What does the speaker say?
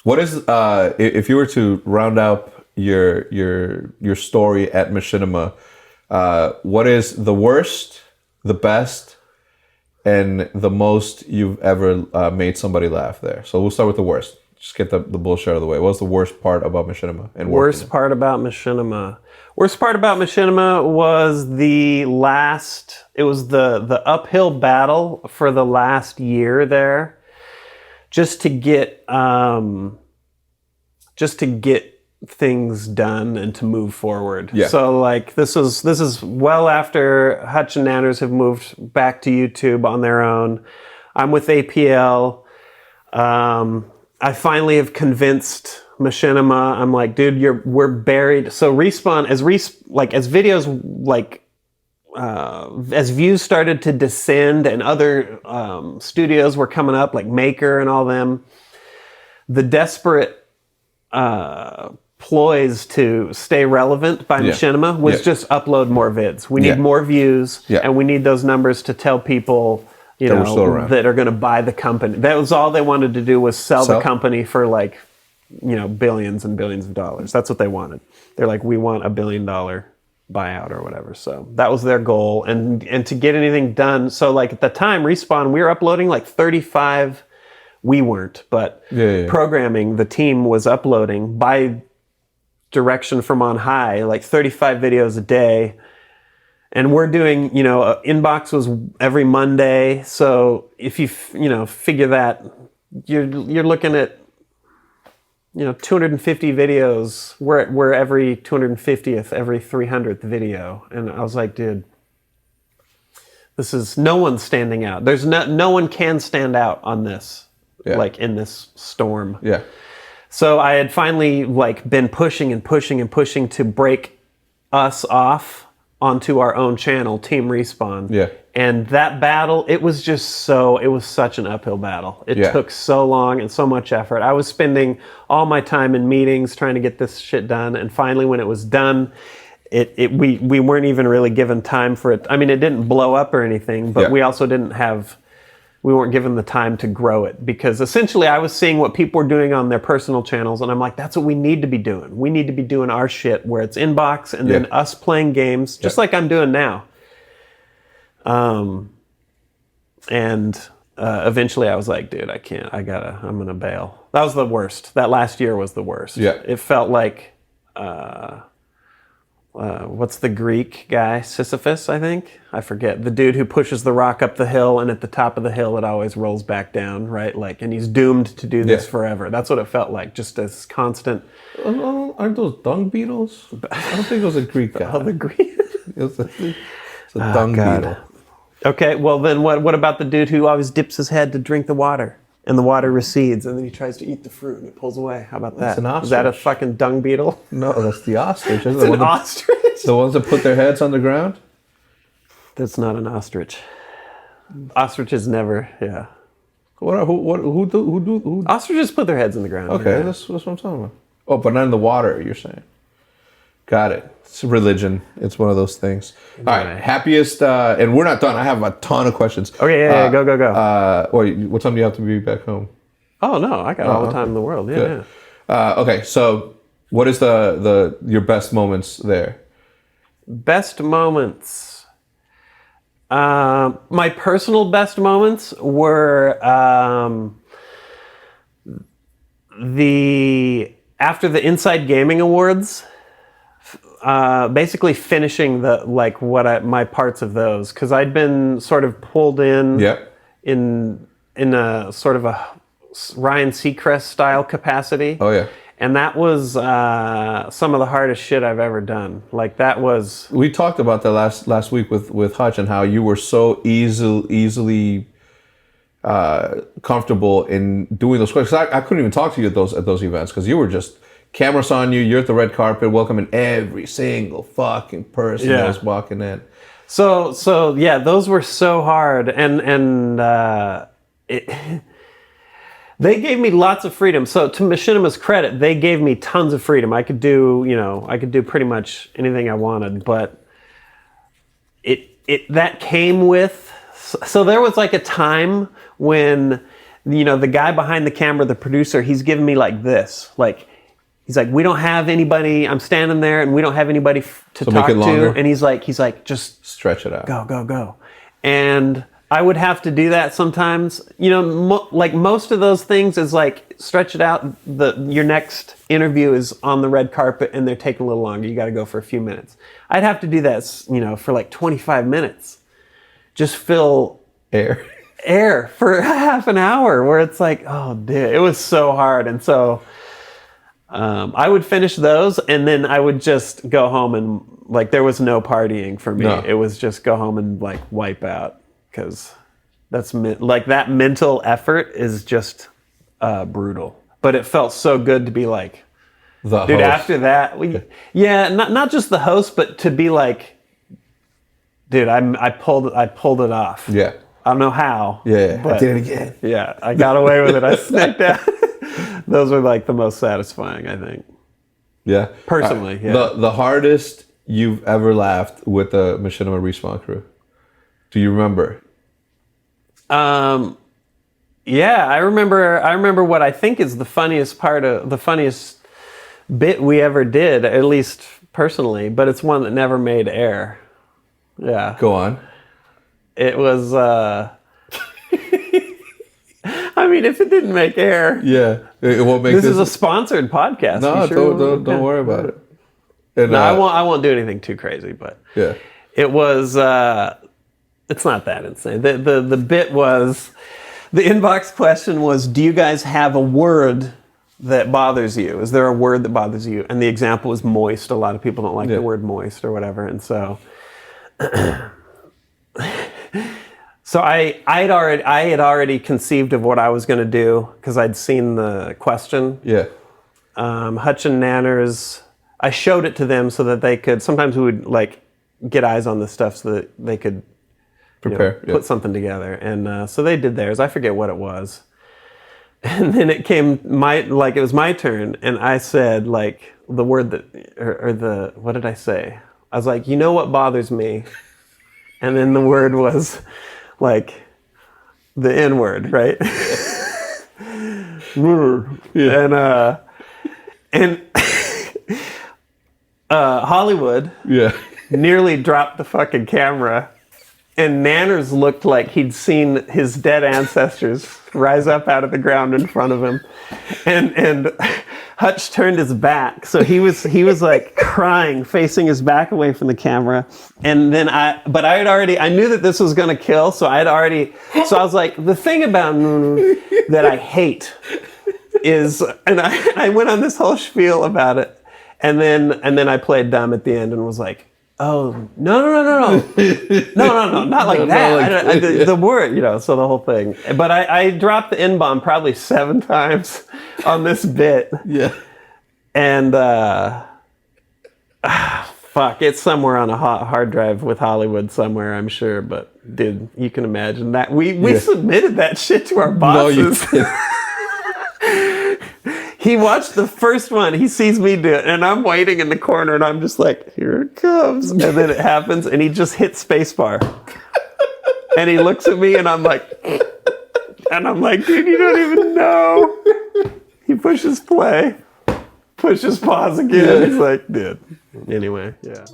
What is if you were to round up your story at Machinima, what is the worst, the best, and the most you've ever made somebody laugh there? So we'll start with the worst. Just get the bullshit out of the way. What's the worst part about Machinima? And worst part about Machinima. Worst part about Machinima was the last. It was the uphill battle for the last year there, just to get things done and to move forward. Yeah. So like this is well after Hutch and Nanners have moved back to YouTube on their own. I'm with APL. I finally have convinced Machinima. I'm like, dude, we're buried. So Respawn, as videos as views started to descend and other studios were coming up, like Maker and all them, the desperate ploys to stay relevant by Machinima was just upload more vids. We need more views, and we need those numbers to tell people, that are going to buy the company. That was all they wanted to do, was sell the company for billions and billions of dollars. That's what they wanted. They're like, we want $1 billion buyout or whatever. So that was their goal. And to get anything done. So like at the time, Respawn, we were uploading like 35. We weren't, but programming, the team was uploading by direction from on high, like 35 videos a day. And we're doing, inbox was every Monday. So if you, figure that, you're looking at, 250 videos. We're every 250th, every 300th video. And I was like, dude, this is, no one's standing out. There's no one can stand out on this, like in this storm. Yeah. So I had finally been pushing to break us off onto our own channel, Team Respawn. Yeah. And that battle, it was such an uphill battle. It took so long and so much effort. I was spending all my time in meetings trying to get this shit done. And finally, when it was done, we weren't even really given time for it. I mean, it didn't blow up or anything, but we also we weren't given the time to grow it, because essentially I was seeing what people were doing on their personal channels, and I'm like, that's what we need to be doing. We need to be doing our shit where it's inbox and then us playing games, just like I'm doing now. Eventually I was like, dude, I'm gonna bail. That was the worst. That last year was the worst. Yeah. It felt like, what's the Greek guy? Sisyphus, I think? I forget. The dude who pushes the rock up the hill, and at the top of the hill it always rolls back down, right? And he's doomed to do this forever. That's what it felt like, just this constant... aren't those dung beetles? I don't think it was a Greek guy. Oh, the Greek? It's a dung beetle. Okay, well then what about the dude who always dips his head to drink the water? And the water recedes, and then he tries to eat the fruit, and it pulls away. How about that? That's an ostrich. Is that a fucking dung beetle? No, that's the ostrich. It's an ostrich? The ones that put their heads on the ground? That's not an ostrich. Ostriches never, Who Ostriches put their heads in the ground. Okay, that's what I'm talking about. Oh, but not in the water, you're saying. Got it. It's religion. It's one of those things. All right, happiest, and we're not done. I have a ton of questions. Okay, go. What time do you have to be back home? Oh, no, I got all the time in the world. Yeah. Okay, so what is your best moments there? Best moments. My personal best moments were after the Inside Gaming Awards. Basically finishing my parts of those, because I'd been sort of pulled in in a sort of a Ryan Seacrest style capacity. Oh yeah. And that was some of the hardest shit I've ever done. We talked about that last week with Hutch, and how you were so easily comfortable in doing those questions. I couldn't even talk to you at those events, because you were just cameras on you. You're at the red carpet, welcoming every single fucking person that was walking in. So yeah, those were so hard, and they gave me lots of freedom. So to Machinima's credit, they gave me tons of freedom. I could do pretty much anything I wanted, but that came with. So there was like a time when the guy behind the camera, the producer, he's giving me like this. Like, he's like, we don't have anybody. I'm standing there and we don't have anybody to talk to. And he's like, just stretch it out. Go. And I would have to do that sometimes. Like most of those things is like, stretch it out. Your next interview is on the red carpet and they're taking a little longer. You got to go for a few minutes. I'd have to do that, for like 25 minutes. Just fill air for half an hour where it's like, oh, dude, it was so hard. And so I would finish those and then I would just go home and like there was no partying for me. No. It was just go home and like wipe out because that's like that mental effort is just brutal. But it felt so good to be like, dude, host. After that, not just the host, but to be like, dude, I pulled it off. Yeah. I don't know how. Yeah. But I did it again. Yeah, I got away with it. I sneaked out. Those are like the most satisfying, I think. Yeah. Personally, yeah. The hardest you've ever laughed with the Machinima Respawn crew? Do you remember? Yeah, I remember what I think is the funniest bit we ever did, at least personally, but it's one that never made air. Yeah. Go on. It was I mean, if it didn't make air. Yeah. It won't make this is a sponsored podcast. No, don't worry about it. And, no, I won't do anything too crazy, but yeah. It was it's not that insane. The bit was the inbox question was, do you guys have a word that bothers you? Is there a word that bothers you? And the example was moist. A lot of people don't like the word moist or whatever. And so so I had already conceived of what I was going to do because I'd seen the question. Yeah. Hutch and Nanners, I showed it to them so that they could, sometimes we would like get eyes on the stuff so that they could prepare, put something together. And so they did theirs. I forget what it was. And then it came it was my turn. And I said like the word that, what did I say? I was like, you know what bothers me? And then the word was like the N word, right? Yeah. And Hollywood nearly dropped the fucking camera, and Nanners looked like he'd seen his dead ancestors rise up out of the ground in front of him, and Hutch turned his back, so he was like crying, facing his back away from the camera. And then I knew that this was gonna kill, so I was like, the thing about Nunu that I hate is, and I went on this whole spiel about it, and then I played dumb at the end and was like, oh, no, not like that. The word, so the whole thing. But I dropped the N-bomb probably 7 times on this bit. Yeah. And, fuck, it's somewhere on a hard drive with Hollywood somewhere, I'm sure. But, dude, you can imagine that. We submitted that shit to our bosses. No, you didn't. He watched the first one. He sees me do it, and I'm waiting in the corner, and I'm just like, here it comes. And then it happens, and he just hits spacebar. And he looks at me, and I'm like, dude, you don't even know. He pushes play, pushes pause again. He's like, dude. Anyway, yeah.